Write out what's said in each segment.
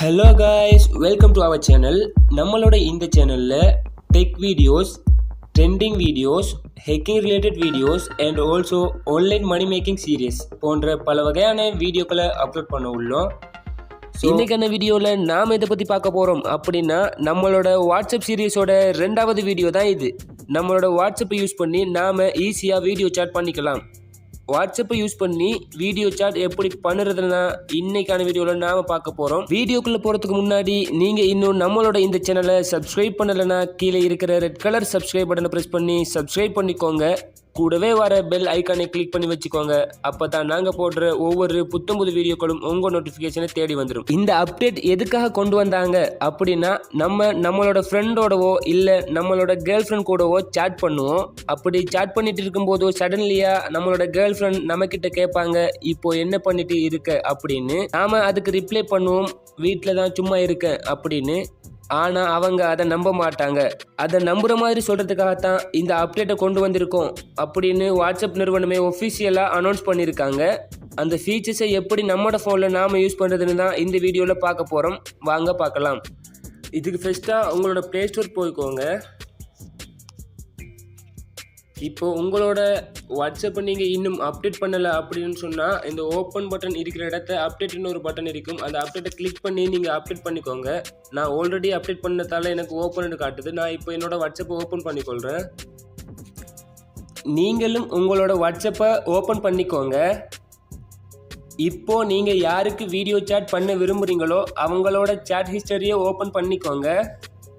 Hello guys, welcome to our channel. நம்மளோட இந்த சேனலில் tech videos, trending videos, hacking related videos and also online money making series போன்ற பல வகையான வீடியோக்களை அப்லோட் பண்ண உள்ளோம். இன்றைக்கான வீடியோவில் நாம் இதை பற்றி பார்க்க போகிறோம் அப்படின்னா, நம்மளோட வாட்ஸ்அப் சீரீஸோட 2வது வீடியோ தான் இது. நம்மளோட வாட்ஸ்அப்பை யூஸ் பண்ணி நாம் ஈஸியாக வீடியோ சாட் பண்ணிக்கலாம். வாட்ஸ்அப்பை யூஸ் பண்ணி வீடியோ சாட் எப்படி பண்ணுறதுன்னா இன்னைக்கான வீடியோவில் நாம் பார்க்க போகிறோம். வீடியோக்குள்ளே போகிறதுக்கு முன்னாடி நீங்கள் இன்னும் நம்மளோட இந்த சேனலை சப்ஸ்கிரைப் பண்ணலைன்னா கீழே இருக்கிற ரெட் கலர் சப்ஸ்கிரைப் பட்டனை ப்ரெஸ் பண்ணி சப்ஸ்கிரைப் பண்ணிக்கோங்க. கூடவே வர பெல் ஐக்கானை கிளிக் பண்ணி வச்சுக்கோங்க. அப்போ தான் நாங்கள் போடுற ஒவ்வொரு புத்தம்புது வீடியோக்களும் உங்கள் நோட்டிஃபிகேஷனை தேடி வந்துடும். இந்த அப்டேட் எதுக்காக கொண்டு வந்தாங்க அப்படின்னா, நம்மளோட ஃப்ரெண்டோடவோ இல்லை நம்மளோட கேர்ள் ஃப்ரெண்ட் கூடவோ சாட் பண்ணுவோம். அப்படி சாட் பண்ணிட்டு இருக்கும்போதோ சடன்லியாக நம்மளோட கேர்ள் ஃப்ரெண்ட் நம்மக்கிட்ட கேட்பாங்க, இப்போ என்ன பண்ணிட்டு இருக்க அப்படின்னு. நாம் அதுக்கு ரிப்ளை பண்ணுவோம், வீட்டில் தான் சும்மா இருக்கேன் அப்படின்னு. ஆனால் அவங்க அதை நம்ப மாட்டாங்க. அதை நம்புகிற மாதிரி சொல்கிறதுக்காகத்தான் இந்த அப்டேட்டை கொண்டு வந்திருக்கோம் அப்படின்னு வாட்ஸ்அப் நிறுவனமே ஒஃபிஷியலாக அனௌன்ஸ் பண்ணியிருக்காங்க. அந்த ஃபீச்சர்ஸை எப்படி நம்மளோட ஃபோனில் நாம் யூஸ் பண்ணுறதுன்னு தான் இந்த வீடியோவில் பார்க்க போகிறோம். வாங்க பார்க்கலாம். இதுக்கு ஃபஸ்ட்டாக உங்களோட ப்ளே ஸ்டோர் போய்க்கோங்க. இப்போது உங்களோட வாட்ஸ்அப்பை நீங்கள் இன்னும் அப்டேட் பண்ணலை அப்படின்னு சொன்னால், இந்த ஓப்பன் பட்டன் இருக்கிற இடத்த அப்டேட்னு ஒரு பட்டன் இருக்கும். அந்த அப்டேட்டை கிளிக் பண்ணி நீங்கள் அப்டேட் பண்ணிக்கோங்க. நான் ஆல்ரெடி அப்டேட் பண்ணதால் எனக்கு ஓப்பன் காட்டுது. நான் இப்போ என்னோடய வாட்ஸ்அப்பை ஓப்பன் பண்ணிக்கொள்கிறேன். நீங்களும் உங்களோட வாட்ஸ்அப்பை ஓப்பன் பண்ணிக்கோங்க. இப்போது நீங்கள் யாருக்கு வீடியோ சாட் பண்ண விரும்புகிறீங்களோ அவங்களோட சாட் ஹிஸ்டரியை ஓப்பன் பண்ணிக்கோங்க.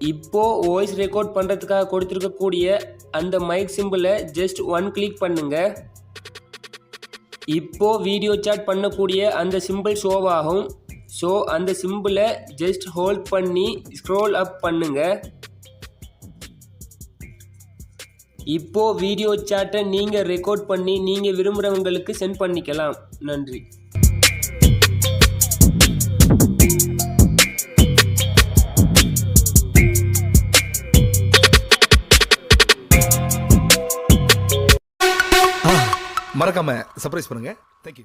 இப்போது வாய்ஸ் ரெக்கார்ட் பண்ணுறதுக்காக கொடுத்துருக்கக்கூடிய அந்த மைக் சிம்பிளை ஜஸ்ட் 1 கிளிக் பண்ணுங்க. இப்போது வீடியோ சாட் பண்ணக்கூடிய அந்த சிம்பிள் ஷோவாகும். ஸோ அந்த சிம்பிளை ஜஸ்ட் ஹோல்ட் பண்ணி ஸ்க்ரோல் அப் பண்ணுங்க. இப்போது வீடியோ சாட்டை நீங்கள் ரெக்கார்ட் பண்ணி நீங்கள் விரும்புகிறவங்களுக்கு சென்ட் பண்ணிக்கலாம். நன்றி. மறக்காம சர்ப்ரைஸ் பண்ணுங்க. தேங்க்யூ.